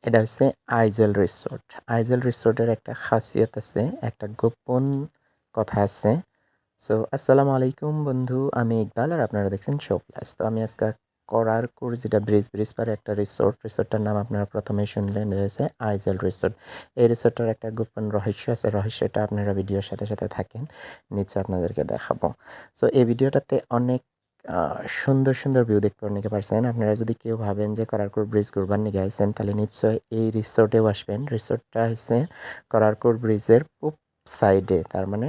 এটা হচ্ছে আইজল রিসোর্ট। আইজল রিসোর্টের একটা খাসিয়ত আছে, একটা গোপন কথা আছে। সো আসসালামু আলাইকুম বন্ধু, আমি ইকবাল আর আপনারা দেখছেন শো প্লাস। তো আমি আজকে করারকুর যেটা ব্রিজ পারে একটা রিসোর্টটার নাম আপনারা প্রথমেই শুনলেন, রয়েছে আইজল রিসোর্ট। এই রিসোর্টটার একটা গোপন রহস্য আছে, রহস্যটা আপনারা ভিডিওর সাথে সাথে থাকেন, নিশ্চয় আপনাদেরকে দেখাবো। সো এই ভিডিওটাতে অনেক সুন্দর সুন্দর ভিউ দেখতে অনেকে পারছেন। আপনারা যদি কেউ ভাবেন যে করারকুর ব্রিজ ঘুরবার নিয়ে আইছেন, তাহলে নিশ্চয় এই রিসোর্টেও আসবেন। রিসোর্টটা হচ্ছে করারকুর ব্রিজের পূব সাইডে, তার মানে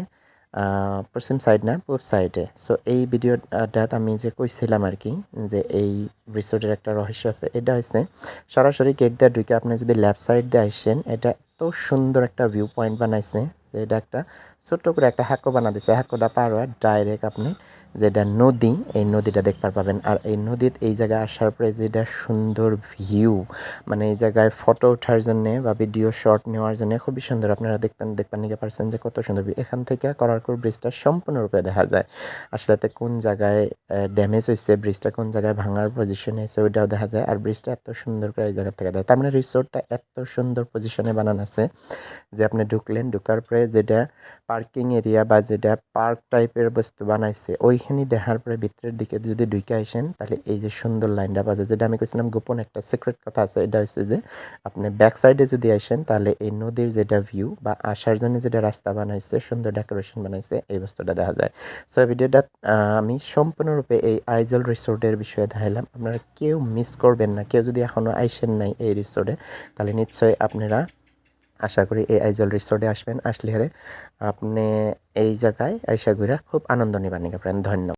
পশ্চিম সাইড না, পূব সাইডে। সো এই ভিডিওটাত আমি যে কইছিলাম আর কি, যে এই রিসোর্টের একটা রহস্য আছে। এটা হচ্ছে সরাসরি গেট দিয়ে ঢুকে আপনি যদি লেফট সাইড দিয়ে আসেন, এটা এত সুন্দর একটা ভিউ পয়েন্ট বানাইছে যে এটা একটা ছোট্ট করে একটা হাঁকো বানা দিছে। হাঁকোটা পার হয়ে ডাইরেক্ট আপনি যেটা নদী, এই নদীটা দেখতে পাবেন। আর এই নদীর এই জায়গায় আসার পরে যেটা সুন্দর ভিউ, মানে এই জায়গায় ফটো ওঠার জন্যে বা ভিডিও শট নেওয়ার জন্য খুবই সুন্দর। আপনারা দেখবেন নিতে পারছেন যে কত সুন্দর ভিউ। এখান থেকে করারকুর ব্রিজটা সম্পূর্ণরূপে দেখা যায়। আসলে কোন জায়গায় ড্যামেজ হয়েছে, ব্রিজটা কোন জায়গায় ভাঙার পজিশনে আছে ওইটাও দেখা যায়। আর ব্রিজটা এত সুন্দর করে এই জায়গা থেকে দেয়, তার মানে রিসোর্টটা এত সুন্দর পজিশনে বানানো আছে যে আপনি ঢুকার পরে যেটা পার্কিং এরিয়া বা যেটা পার্ক টাইপের বস্তু বানাইছে, ওইখানে দেখার পরে ভিতরের দিকে যদি ঢুকে আসেন, তাহলে এই যে সুন্দর লাইনটা পাওয়া যায়। যেটা আমি কইছিলাম গোপন একটা সিক্রেট কথা আছে, এটা হচ্ছে যে আপনি ব্যাক সাইডে যদি আসেন, তাহলে এই নদীর যেটা ভিউ বা আসার জন্য যেটা রাস্তা বানাইছে, সুন্দর ডেকোরেশন বানাইছে, এই বস্তুটা দেখা যায়। সো এই ভিডিওটা আমি সম্পূর্ণরূপে এই আইজল রিসোর্টের বিষয়ে দেখাইলাম। আপনারা কেউ মিস করবেন না। কেউ যদি এখনও আইসেন নাই এই রিসোর্টে, তাহলে নিশ্চয়ই আপনারা আশা করি এই আইজল রিসোর্টে আসবেন। আসলে আপনি এই জায়গায় আইসা ঘুরে খুব আনন্দ নিবেন। ধন্যবাদ।